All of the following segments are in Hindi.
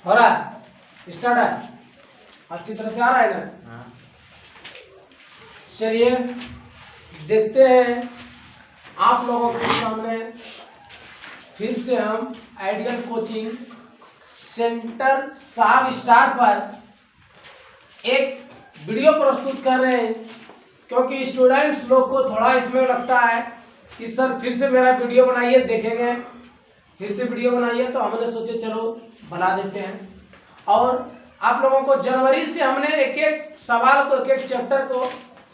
हो रहा है, स्टार्ट है, अच्छी तरह से आ रहा है ना? हाँ। चलिए देखते हैं आप लोगों के सामने फिर से हम आइडियल कोचिंग सेंटर साब स्टार पर एक वीडियो प्रस्तुत कर रहे हैं, क्योंकि स्टूडेंट्स लोग को थोड़ा इसमें लगता है कि सर फिर से मेरा वीडियो बनाइए, देखेंगे फिर से वीडियो बनाइए, तो हमने सोचे चलो बना देते हैं। और आप लोगों को जनवरी से हमने एक एक सवाल को, एक एक चैप्टर को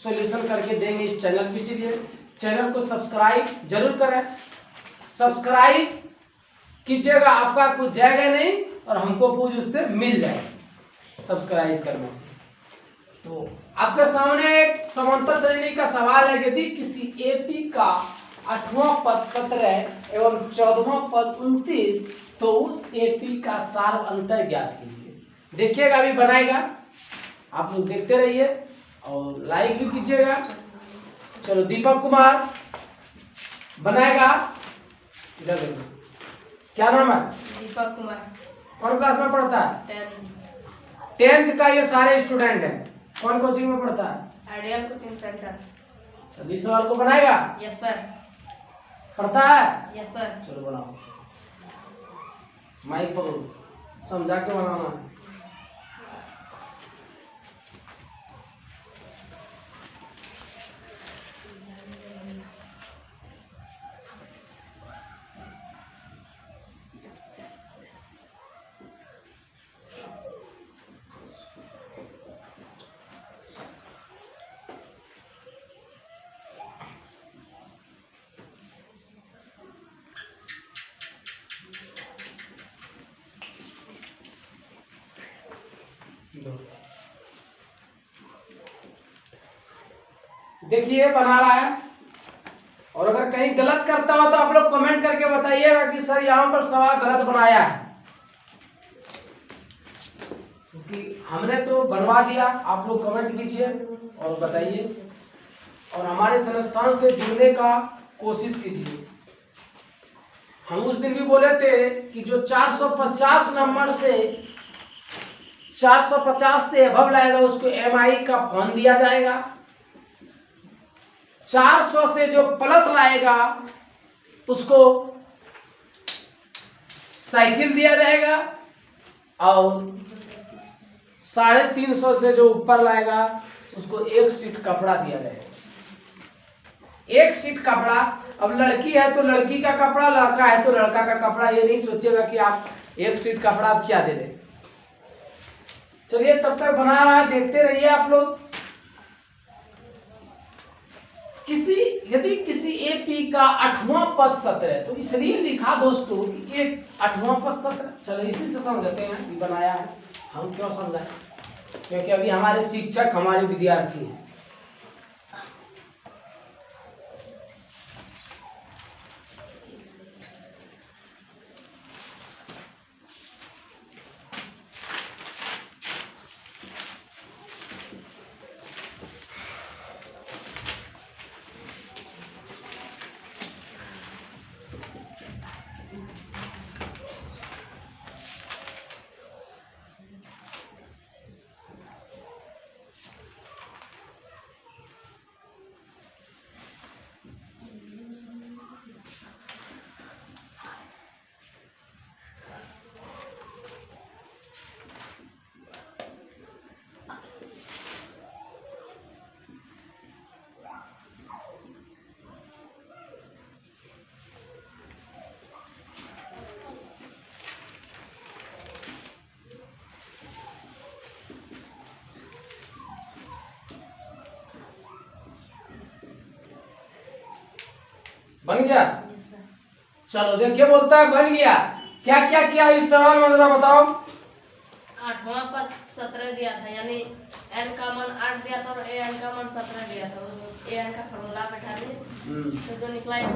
सॉल्यूशन करके देंगे इस चैनल पे। चलिए चैनल को सब्सक्राइब जरूर करें, सब्सक्राइब कीजिएगा, आपका कुछ जाएगा नहीं और हमको कुछ उससे मिल जाएगा सब्सक्राइब करने से। तो आपके सामने एक समांतर श्रेणी का सवाल है, यदि किसी एपी का 8वां पद 17 एवं 14वां पद 29, तो उस एपी का सार अंतर ज्ञात कीजिए। देखिएगा, अभी बनाएगा, आप लोग देखते रहिए और लाइक भी कीजिएगा। चलो दीपक कुमार बनाएगा, इधर देखो, क्या नाम है? दीपक कुमार। कौन क्लास में पढ़ता है? 10th का ये सारे स्टूडेंट हैं। कौन कोचिंग में पढ़ता है? Ideal coaching centre. चलो इस सवाल को बनाएगा? Yes sir. पढ़ता है? Yes sir. चलो बनाओ, माइक पकड़ो, समझा के बनाना है। देखिए बना रहा है, और अगर कहीं गलत करता हो तो आप लोग कमेंट करके बताइएगा कि सर यहाँ पर सवाल गलत बनाया है, क्योंकि हमने तो बनवा दिया। आप लोग कमेंट कीजिए और बताइए, और हमारे संस्थान से जुड़ने का कोशिश कीजिए। हम उस दिन भी बोले थे कि जो 450 नंबर से 450 से अबव लाएगा उसको एमआई का फोन दिया जाएगा, 400 से जो प्लस लाएगा उसको साइकिल दिया जाएगा, और 350 से जो ऊपर लाएगा उसको एक सीट कपड़ा दिया जाएगा। एक सीट कपड़ा, अब लड़की है तो लड़की का कपड़ा, लड़का है तो लड़का का कपड़ा। ये नहीं सोचेगा कि आप एक सीट कपड़ा आप क्या दे दें। चलिए तब तक बना रहा है, देखते रहिए आप लोग। यदि किसी एपी का 8वां पद 17, तो इसलिए लिखा दोस्तों कि एक 8वां पद 17। चलो इसी से समझते हैं कि बनाया है, हम क्यों समझाएं, क्योंकि अभी हमारे शिक्षक हमारे विद्यार्थी हैं। बन गया? चलो देखिए, बोलता है बन गया। क्या क्या किया इस सवाल में जरा बताओ। 8वां पद 17 दिया था, यानी n का मान 8 दिया था और an का मान 17 दिया था। an का फॉर्मूला बैठा दिए, तो जो निकला a +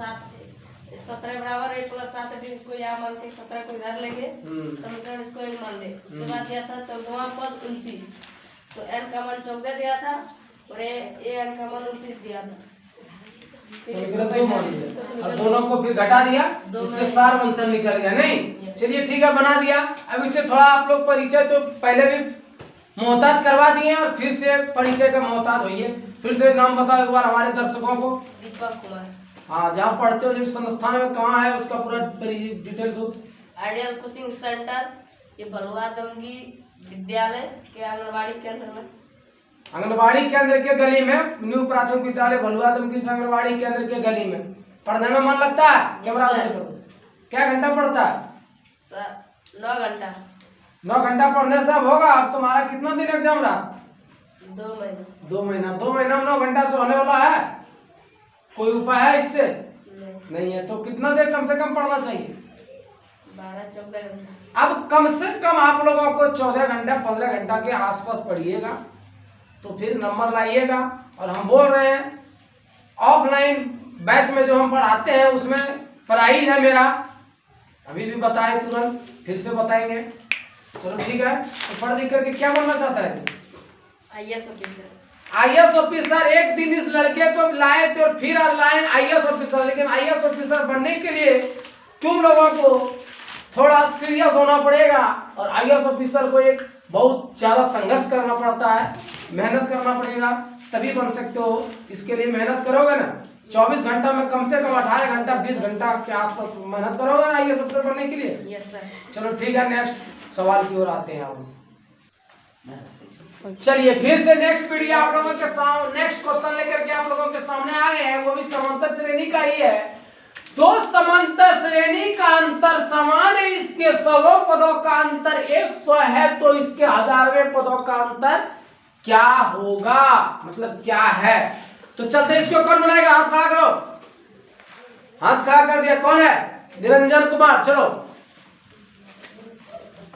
7 17 बराबर a + 7 भी इसको यहाँ मान के 17 को इधर लेंगे, समीकरण इसको एक मान ले। उसके बाद दिया था 14वां पद 29, तो n का मान 14 दिया था और an का मान 29 दिया था। और दोनों को फिर घटा दिया, इससे सार अंतर निकल गया। नहीं चलिए ठीक है, बना दिया। अब इससे थोड़ा आप लोग परिचय तो पहले भी मोहताज करवा दिए और फिर से परिचय का मोहताज होइए। फिर से नाम बताओ एक बार हमारे दर्शकों को। दीपक कुमार। हाँ, जहाँ पढ़ते हो जिस संस्थान में, कहाँ है उसका पूरा डिटेल दो। आइडियल कोचिंग सेंटर, ये भलुआ दमगी विद्यालय के आंगनबाड़ी केंद्र में। आंगनबाड़ी केंद्र के गली में, न्यू प्राथमिक विद्यालय भलुआ दमगी आंगनबाड़ी केंद्र के गली में। पढ़ने में मन लगता है? कैमरा क्या घंटा पढ़ता है? 9 घंटा। 9 घंटा पढ़ने से अब होगा? अब तुम्हारा कितना दिन एग्जाम रहा? 2 महीना। 2 महीना। 2 महीना में 9 घंटा से होने वाला है? कोई उपाय है इससे? नहीं है। तो कितना देर कम से कम पढ़ना चाहिए? 12-14 घंटा। अब कम से कम आप लोगों को 14 घंटा 15 घंटा के आसपास पढ़िएगा तो फिर नंबर लाइएगा। और हम बोल रहे हैं ऑफलाइन बैच में जो हम पढ़ाते हैं उसमें प्राइज है मेरा, अभी भी बताए तुरंत, फिर से बताएंगे। चलो ठीक है। तो पढ़ लिख करके क्या बनना चाहता है? IAS officer. IAS officer. एक दिन इस लड़के को लाए थे और फिर आज लाए आईएएस ऑफिसर। लेकिन आईएएस ऑफिसर बनने के लिए तुम लोगों को थोड़ा सीरियस होना पड़ेगा और आईएएस ऑफिसर को एक बहुत ज्यादा संघर्ष करना पड़ता है, मेहनत करना पड़ेगा, तभी बन सकते हो। इसके लिए मेहनत करोगे ना, 24 घंटा में कम से कम 18 घंटा 20 घंटा के आसपास मेहनत करोगे ना आईएएस ऑफिसर बनने के लिए? Yes sir. चलो ठीक है, नेक्स्ट सवाल की ओर आते हैं हम। चलिए फिर से नेक्स्ट वीडियो आप लोगों के सामने, नेक्स्ट क्वेश्चन लेकर के आप लोगों के सामने आ गए हैं। वो भी समांतर श्रेणी का ही है। दो समांतर श्रेणी का अंतर समान है, इसके 100 पदों का अंतर 100 है, तो इसके 1000वें पदों का अंतर क्या होगा, मतलब क्या है? तो चलते इसको कौन बनाएगा? हाथ खड़ा करो। हाथ खड़ा कर दिया। कौन है? निरंजन कुमार। चलो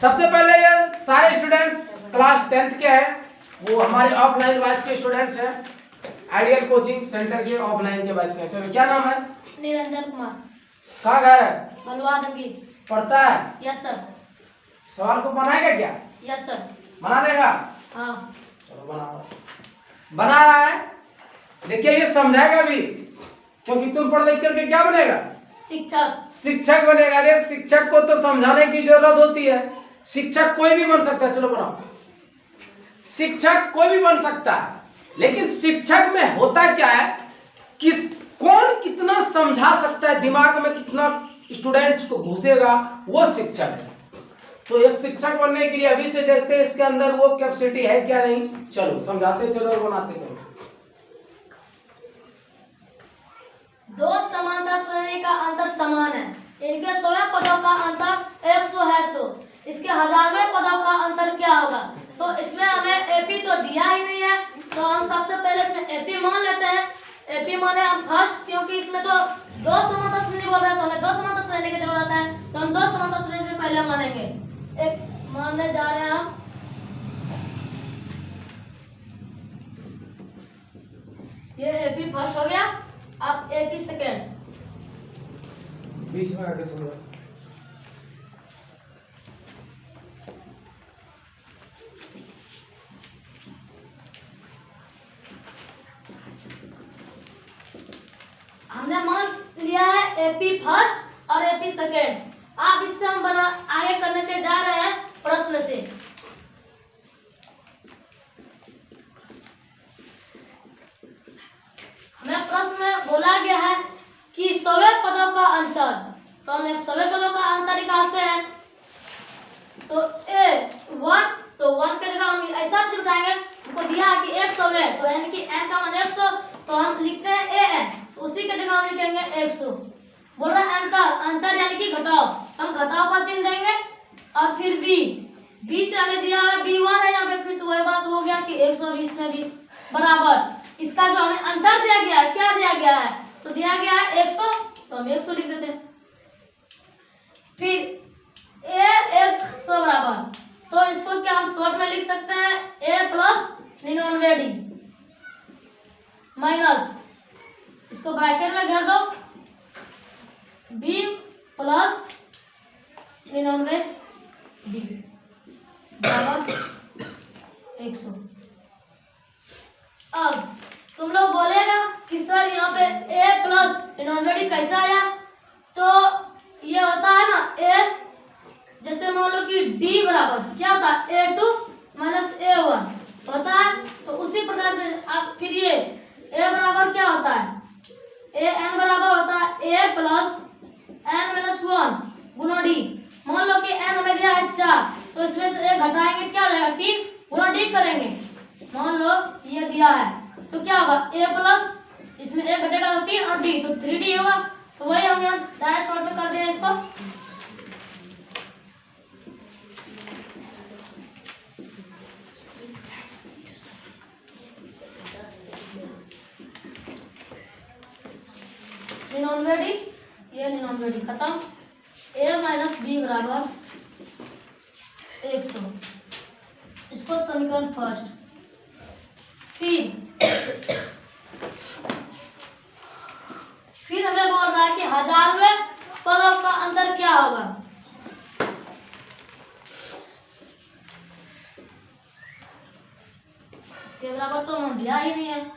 सबसे पहले ये सारे स्टूडेंट्स क्लास 10th के हैं, वो हमारे ऑफलाइन बैच के स्टूडेंट्स हैं, आइडियल कोचिंग सेंटर के ऑफलाइन के बैच के। चलो क्या नाम है? निरंजन कुमार। कहाँ घर है? भलुआ दमगी। पढ़ता है? Yes sir. सवाल को बनाएगा क्या? Yes sir. बना देगा? हाँ। चलो बना रहा है। देखिए ये समझाएगा भी, क्योंकि तुम पढ़ लिख करके क्या बनेगा? शिक्षक। शिक्षक बनेगा। अरे शिक्षक को तो समझाने की जरूरत होती है। शिक्षक कोई भी बन सकता है। चलो बनाओ। शिक्षक कोई भी बन सकता है, लेकिन शिक्षक में होता क्या है कि कौन कितना समझा सकता है, दिमाग में कितना स्टूडेंट्स को घुसेगा, वो शिक्षक है। तो एक शिक्षक बनने के लिए अभी से देखते हैं इसके अंदर वो कैपेसिटी है क्या नहीं। चलो समझाते चलो और बनाते चलो। दो समांतर श्रेणी का अंतर समान है, इनके 100 पदों का अंतर 100 है, तो इसके 1000वें पदों का अंतर क्या होगा? तो इसमें हमें एपी तो दिया ही नहीं है, तो हम सबसे पहले इसमें एपी मान लेते हैं। एपी माने हम फर्स्ट, क्योंकि इसमें तो 2 समांतर श्रेणी बोल रहे हैं तो हमें 2 समांतर श्रेणी की जरूरत है, तो हम 2 समांतर श्रेणी में पहले मानेंगे। एक मानने जा रहे हैं हम, ये एपी फर्स्ट हो गया। अब एपी सेकेंड। बीच में आके सुन लो। हमने मान लिया है एपी फर्स्ट और एपी सेकेंड। अब इससे हम बना आगे करने के जा रहे हैं प्रश्न से। हमें प्रश्न में बोला गया है कि 100 पदों का अंतर, तो हम 100 पदों का अंतर निकालते हैं। तो A1, तो 1 के जगह हम ऐसा चीज उठाएंगे, हमको दिया है कि 100 है, तो यानी कि n का मान 100, तो हम लिखते हैं an, तो उसी के जगह हम लिखेंगे 100। बोल रहा है अंतर यानी कि घटाव, हम घटाव का चिन्ह देंगे। और फिर b से हमें दिया है b1 है यहाँ पे, फिर तो वही बात हो गया कि 120 में भी बराबर इसका जो हमें अंतर दिया गया है, क्या दिया गया है? तो दिया गया है 100, तो हम 100 लिख देते हैं। फिर a 100 बराबर, तो इसको क्या हम शॉर्ट में लिख सकते हैं, a प्लस 99d माइनस, इसको ब्रैकेट में घेर दो, b प्लस 99d बराबर 100। अब तुम लोग बोलेगा कि सर यहाँ पे a प्लस 99d कैसा आया? तो ये होता है ना a मान लो कि D बराबर क्या होता है A2 माइनस A1 होता है। तो उसी प्रकार से आप फिर ये A बराबर क्या होता है, AN बराबर होता है A plus N minus 1 Guna D। मान लो कि N हमें दिया है 4, तो इसमें से A घटाएंगे क्या हो जाएगा 3 गुना D करेंगे। मान लो ये दिया है तो क्या होगा A प्लस इसमें A घटेगा तो 3 और D तो 3D होगा। तो वही हम यहाँ डायरेक्ट शॉर्ट में कर दें इसको। निन्यानवे ये 99 खत्म। A माइनस B बराबर 100, इसको समीकरण फर्स्ट। फिर हमें बोल रहा है कि 1000वें पदों का अंतर क्या होगा। इसके बराबर तो हम दिया ही नहीं है।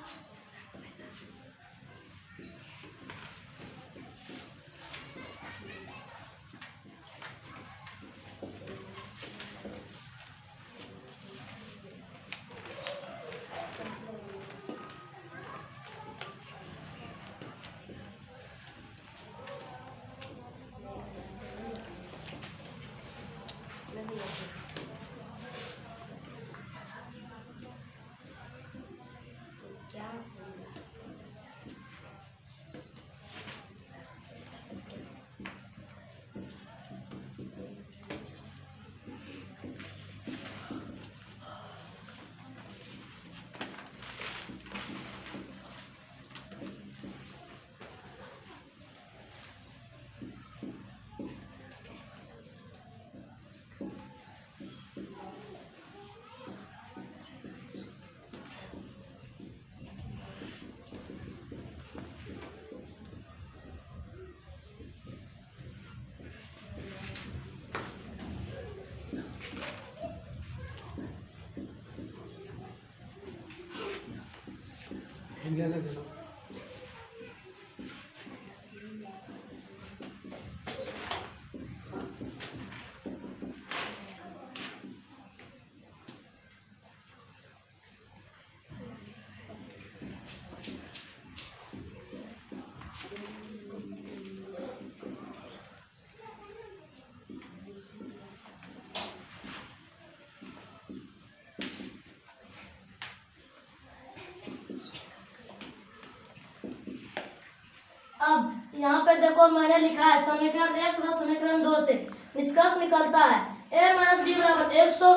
अब यहाँ पे देखो मैंने लिखा है समीकरण 1 तथा समीकरण 2 से निष्कर्ष निकलता है A माइनस बी बराबर 100।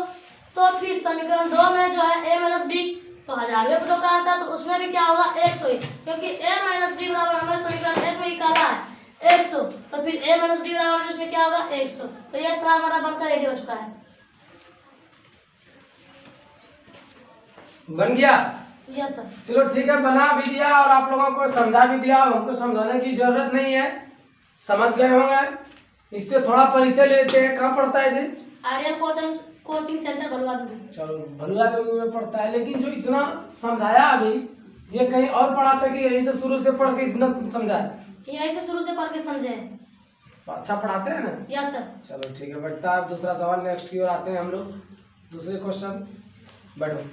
तो फिर समीकरण 2 में जो है A माइनस बी तो 1000वें पदों का अंतर, तो उसमें भी क्या होगा 100 ही, क्योंकि A माइनस बी बराबर हमें समीकरण 1 में निकाला है 100। तो फिर A माइनस बी बराबर उसमें क्या होगा 100। तो यह सवाल हमारा बनकर रेडी हो चुका है। बन गया। Yes sir. चलो ठीक है, बना भी दिया और आप लोगों को समझा भी दिया। हमको समझाने की जरूरत नहीं है, समझ गए होंगे। इससे थोड़ा परिचय लेते हैं। कहाँ पढ़ता है जी? Aryan coaching centre Bhaluadugi. चलो भलुआदुगी में पढ़ता है। लेकिन जो इतना समझाया अभी, ये कहीं और पढ़ा था कि यहीं से शुरू से पढ़ के इतना समझाया? यहीं से शुरू से पढ़ के समझे। अच्छा पढ़ाते हैं ना? Yes sir. चलो ठीक है, बैठता है। दूसरा सवाल नेक्स्ट की ओर आते हैं हम लोग। दूसरे क्वेश्चन बैठो।